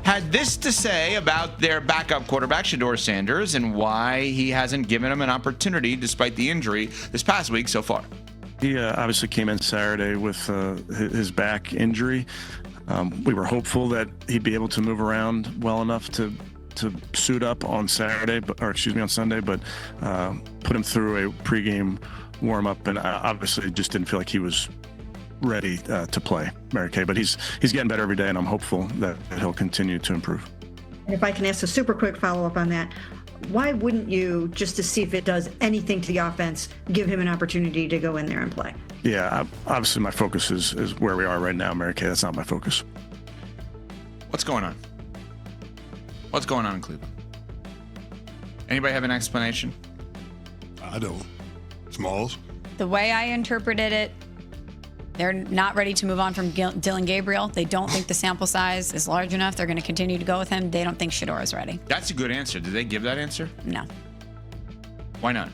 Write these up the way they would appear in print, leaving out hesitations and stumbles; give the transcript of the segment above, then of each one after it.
had this to say about their backup quarterback, Shedeur Sanders, and why he hasn't given him an opportunity despite the injury this past week so far. He obviously came in Saturday with his back injury. We were hopeful that he'd be able to move around well enough to suit up on Sunday, but put him through a pregame warm-up, and obviously just didn't feel like he was ready to play, Mary Kay. But he's getting better every day, and I'm hopeful that he'll continue to improve. And if I can ask a super quick follow-up on that, why wouldn't you, just to see if it does anything to the offense, give him an opportunity to go in there and play? Yeah, obviously my focus is where we are right now, Mary Kay. That's not my focus. What's going on? What's going on in Cleveland? Anybody have an explanation? I don't. Smalls? The way I interpreted it, they're not ready to move on from Dillon Gabriel. They don't think the sample size is large enough. They're going to continue to go with him. They don't think Shedeur is ready. That's a good answer. Did they give that answer? No. Why not?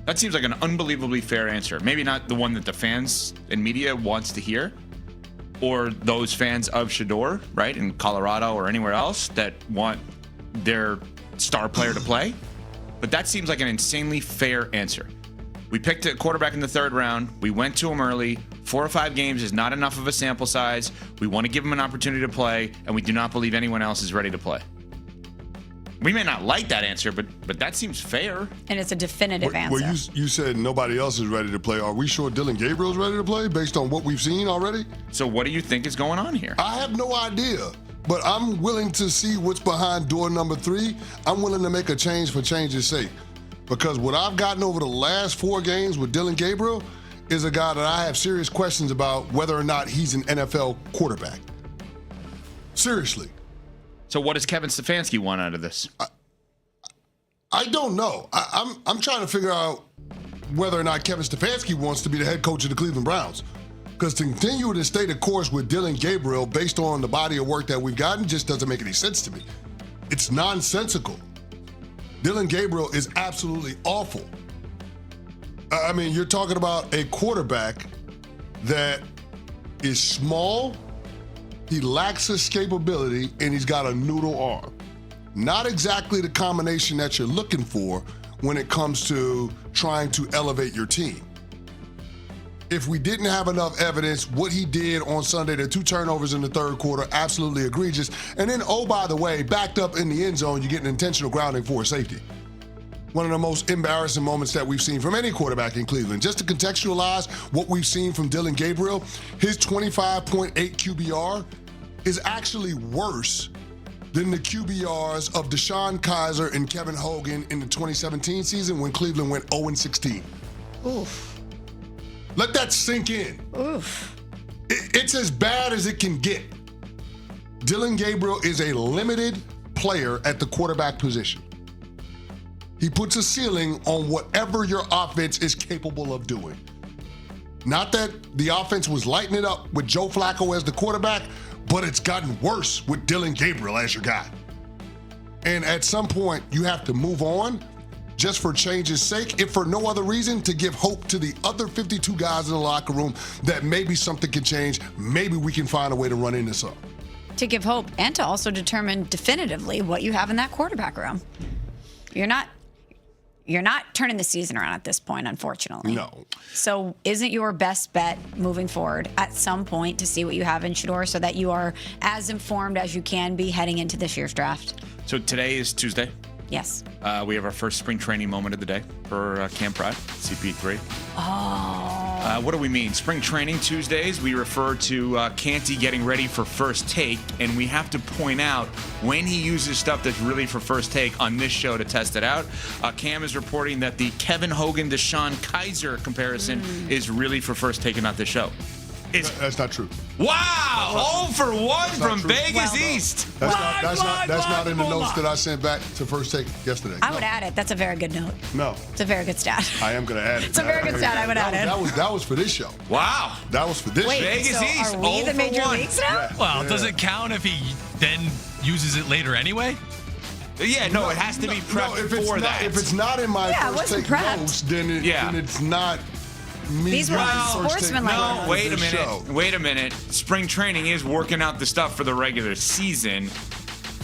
That seems like an unbelievably fair answer. Maybe not the one that the fans and media wants to hear, or those fans of Shedeur, right, in Colorado or anywhere else that want their star player to play. But that seems like an insanely fair answer. We picked a quarterback in the third round. We went to him early. 4 or 5 games is not enough of a sample size. We want to give him an opportunity to play, and we do not believe anyone else is ready to play. We may not like that answer, but that seems fair. And it's a definitive answer. Well, you said nobody else is ready to play. Are we sure Dillon Gabriel's ready to play based on what we've seen already? So what do you think is going on here? I have no idea, but I'm willing to see what's behind door number 3. I'm willing to make a change for change's sake. Because what I've gotten over the last 4 games with Dillon Gabriel is a guy that I have serious questions about whether or not he's an NFL quarterback. Seriously. So what does Kevin Stefanski want out of this? I don't know. I'm trying to figure out whether or not Kevin Stefanski wants to be the head coach of the Cleveland Browns. Because to continue to stay the course with Dillon Gabriel based on the body of work that we've gotten just doesn't make any sense to me. It's nonsensical. Dillon Gabriel is absolutely awful. I mean, you're talking about a quarterback that is small, he lacks escapability, and he's got a noodle arm. Not exactly the combination that you're looking for when it comes to trying to elevate your team. If we didn't have enough evidence, what he did on Sunday, the 2 turnovers in the third quarter, absolutely egregious. And then, oh, by the way, backed up in the end zone, you get an intentional grounding for a safety. One of the most embarrassing moments that we've seen from any quarterback in Cleveland. Just to contextualize what we've seen from Dillon Gabriel, his 25.8 QBR is actually worse than the QBRs of Deshaun Kaiser and Kevin Hogan in the 2017 season when Cleveland went 0-16. Oof. Let that sink in. Oof. It's as bad as it can get. Dillon Gabriel is a limited player at the quarterback position. He puts a ceiling on whatever your offense is capable of doing. Not that the offense was lighting it up with Joe Flacco as the quarterback, but it's gotten worse with Dillon Gabriel as your guy. And at some point, you have to move on just for change's sake, if for no other reason, to give hope to the other 52 guys in the locker room that maybe something can change, maybe we can find a way to run into something. To give hope and to also determine definitively what you have in that quarterback room. You're not turning the season around at this point, unfortunately. No. So isn't your best bet moving forward at some point to see what you have in Shedeur so that you are as informed as you can be heading into this year's draft? So today is Tuesday. Yes. We have our first spring training moment of the day for Camp Pride, CP3. Oh. What do we mean? Spring training Tuesdays, we refer to Canty getting ready for first take, and we have to point out when he uses stuff that's really for first take on this show to test it out. Cam is reporting that the Kevin Hogan Deshaun Kaiser comparison is really for first take and not this show. That's not true. Wow! 0 for 1 from true. Vegas East. That's not in the notes that I sent back to first take yesterday. I would add it. That's a very good note. No. It's a very good stat. I am going to add it. It's a very good stat. I would add it. That was for this show. Wow. That was for this Wait, show. Vegas so East, are we 0 the for major 1. leagues now? Yeah. Well, does it count if he then uses it later anyway? Yeah, no, it has to be prepped for that. If it's not in my Yeah, it first wasn't take prepped. notes, then it's not These were unsportsmanlike. No, wait a minute. Wait a minute. Spring training is working out the stuff for the regular season.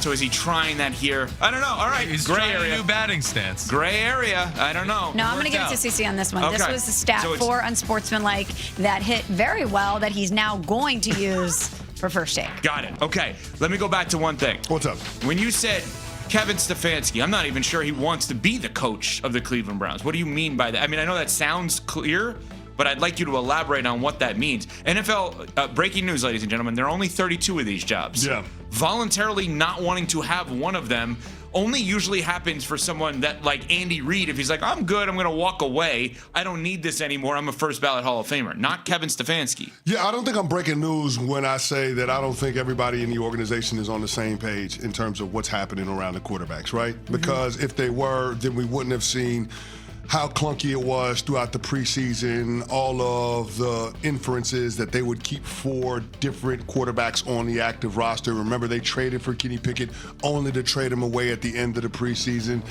So is he trying that here? I don't know. All right, He's gray trying area. a new batting stance. Gray area. I don't know. No, I'm going to give it to CC on this one. Okay. This was the stat So for unsportsmanlike that hit very well that he's now going to use for first take. Got it. Okay, let me go back to one thing. What's up? When you said Kevin Stefanski, I'm not even sure he wants to be the coach of the Cleveland Browns. What do you mean by that? I mean, I know that sounds clear, but I'd like you to elaborate on what that means. NFL, breaking news, ladies and gentlemen, there are only 32 of these jobs. Yeah. Voluntarily not wanting to have one of them only usually happens for someone that, like Andy Reid, if he's like, I'm good, I'm going to walk away. I don't need this anymore. I'm a first ballot Hall of Famer. Not Kevin Stefanski. Yeah, I don't think I'm breaking news when I say that I don't think everybody in the organization is on the same page in terms of what's happening around the quarterbacks, right? Because if they were, then we wouldn't have seen how clunky it was throughout the preseason, all of the inferences that they would keep 4 different quarterbacks on the active roster. Remember, they traded for Kenny Pickett only to trade him away at the end of the preseason.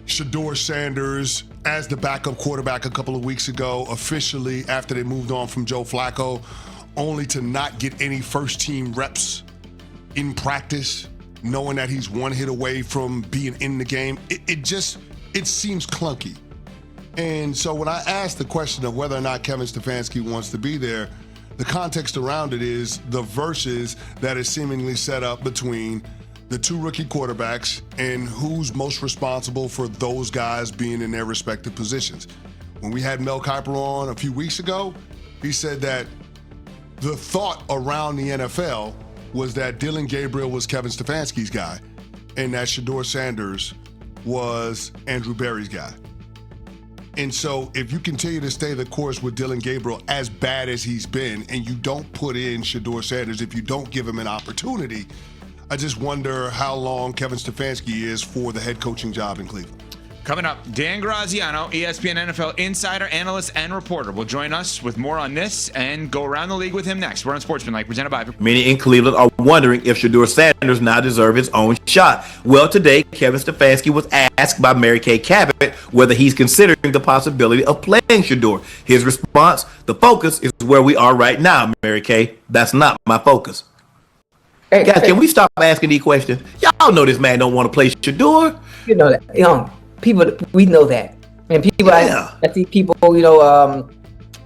Shedeur Sanders as the backup quarterback a couple of weeks ago, officially after they moved on from Joe Flacco, only to not get any first-team reps in practice, knowing that he's one hit away from being in the game. It seems clunky. And so when I asked the question of whether or not Kevin Stefanski wants to be there, the context around it is the versus that is seemingly set up between the 2 rookie quarterbacks and who's most responsible for those guys being in their respective positions. When we had Mel Kiper on a few weeks ago, he said that the thought around the NFL was that Dillon Gabriel was Kevin Stefanski's guy and that Shedeur Sanders was Andrew Berry's guy. And so if you continue to stay the course with Dillon Gabriel as bad as he's been and you don't put in Shedeur Sanders, if you don't give him an opportunity, I just wonder how long Kevin Stefanski is for the head coaching job in Cleveland. Coming up, Dan Graziano, ESPN NFL insider, analyst, and reporter, will join us with more on this and go around the league with him next. We're on Sportsmanlike, presented by... Many in Cleveland are wondering if Shedeur Sanders now deserves his own shot. Well, today, Kevin Stefanski was asked by Mary Kay Cabot whether he's considering the possibility of playing Shedeur. His response, the focus is where we are right now, Mary Kay. That's not my focus. Hey, guys, can we stop asking these questions? Y'all know this man don't want to play Shedeur. You know that. People, we know that, and people. I see people,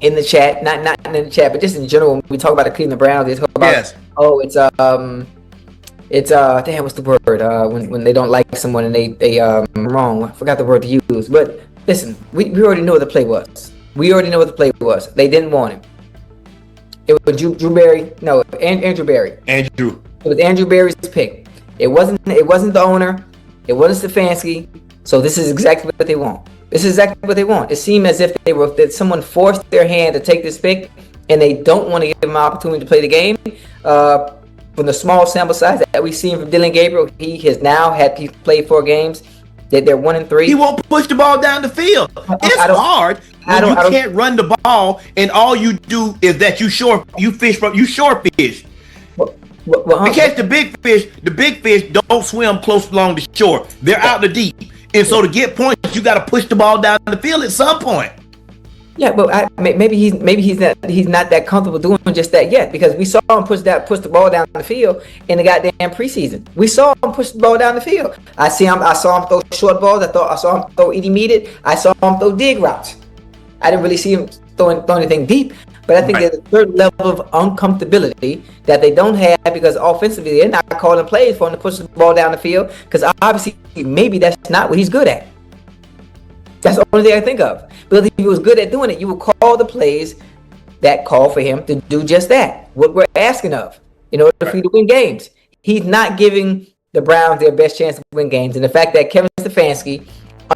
in the chat, not in the chat, but just in general. When we talk about the Cleveland Browns, they talk about, damn, what's the word? When they don't like someone and they wrong. I forgot the word to use. But listen, we already know what the play was. They didn't want him. It was Drew Berry. No, Andrew Berry. Andrew. It was Andrew Berry's pick. It wasn't the owner. It wasn't Stefanski. So this is exactly what they want. It seemed as if that someone forced their hand to take this pick, and they don't want to give him an opportunity to play the game. From the small sample size that we've seen from Dillon Gabriel, he has now played 4 games. They're 1-3. He won't push the ball down the field. It's hard when you can't run the ball, and all you do is that you short fish. In case the big fish don't swim close along the shore. They're out in the deep. And so to get points, you got to push the ball down the field at some point. Yeah, but maybe he's not that comfortable doing just that yet, because we saw him push the ball down the field in the goddamn preseason. We saw him push the ball down the field. I saw him throw short balls. I saw him throw intermediate. I saw him throw dig routes. I didn't really see him throw anything deep. But I think there's a certain level of uncomfortability that they don't have, because offensively they're not calling plays for him to push the ball down the field, because obviously maybe that's not what he's good at. That's the only thing I think of. Because if he was good at doing it, you would call the plays that call for him to do just that, what we're asking of, in order for you to win games. He's not giving the Browns their best chance to win games. And the fact that Kevin Stefanski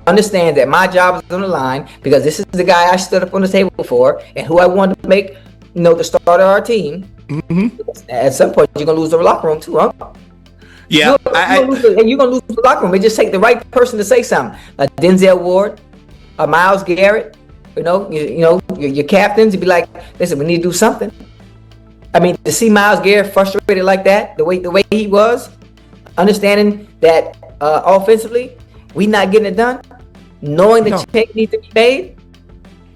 understands that my job is on the line, because this is the guy I stood up on the table for and who I wanted to make, the starter of our team. Mm-hmm. At some point, you're going to lose the locker room too, huh? Yeah. You're going to lose the locker room. It just take the right person to say something. A Denzel Ward, a Myles Garrett, your captains, you'd be like, listen, we need to do something. I mean, to see Myles Garrett frustrated like that, the way he was, understanding that offensively, we not getting it done, knowing the change needs to be made.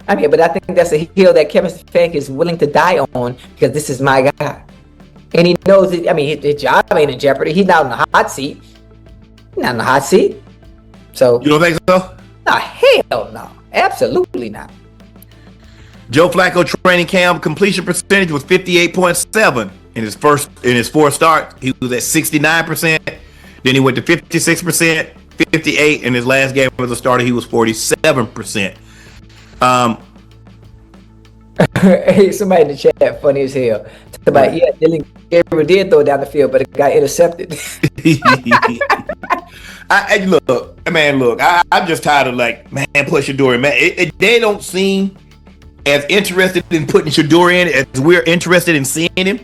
I mean, but I think that's a hill that Kevin Stefanski is willing to die on because this is my guy. And he knows it. I mean, his job ain't in jeopardy. He's not in the hot seat. He's not in the hot seat. So You don't think so? no, hell no. Absolutely not. Joe Flacco training camp completion percentage was 58.7 in his fourth start. He was at 69%. Then he went to 56%, 58 in his last game as a starter. He was 47%. Hey, somebody in the chat, funny as hell. Talk about, yeah, Dylan Gabriel did throw it down the field, but it got intercepted. I'm just tired of put Shedeur in, man. They don't seem as interested in putting Shedeur in as we're interested in seeing him.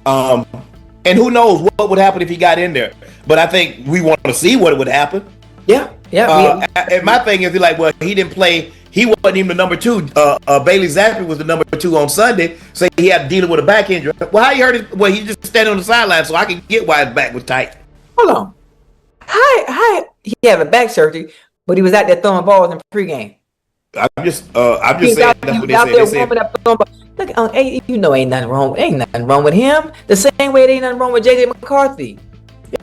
And who knows what would happen if he got in there. But I think we want to see what would happen. Yeah. And my thing is, he didn't play. He wasn't even the number 2. Bailey Zappi was the number 2 on Sunday. So he had to deal with a back injury. Well, how you heard it? Well, he just standing on the sideline, so I can get why his back was tight. Hold on. Hi. He had a back surgery, but he was out there throwing balls in pregame. I'm just saying that's what they said. Look, ain't nothing wrong. Ain't nothing wrong with him. The same way there ain't nothing wrong with JJ McCarthy.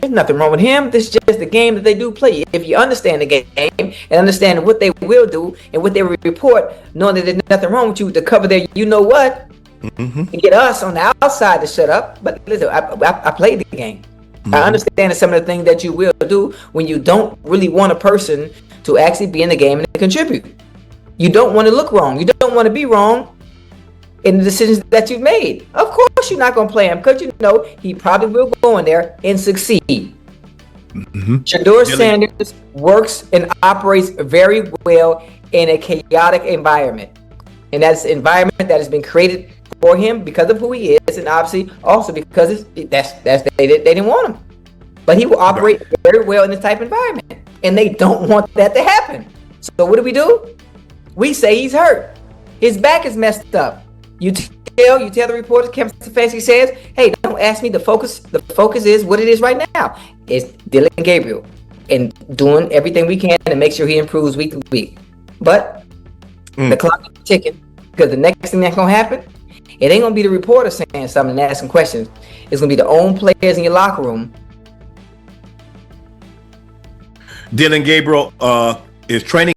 There's nothing wrong with him. This is just the game that they do play. If you understand the game and understand what they will do and what they will report, knowing that there's nothing wrong with you to cover their, you know what, and get us on the outside to shut up. But listen, I played the game. I understand some of the things that you will do when you don't really want a person to actually be in the game and contribute. You don't want to look wrong. You don't want to be wrong in the decisions that you've made. Of course you're not going to play him because you know he probably will go in there and succeed. Shedeur Sanders works and operates very well in a chaotic environment. And that's an environment that has been created for him because of who he is, and obviously also because they didn't want him. But he will operate very well in this type of environment. And they don't want that to happen. So what do? We say he's hurt. His back is messed up. You tell the reporters, Kevin Stefanski says, hey, don't ask me. The focus is what it is right now. It's Dylan Gabriel and doing everything we can to make sure he improves week to week. But the clock is ticking because the next thing that's going to happen, it ain't going to be the reporter saying something and asking questions. It's going to be the own players in your locker room. Dylan Gabriel is training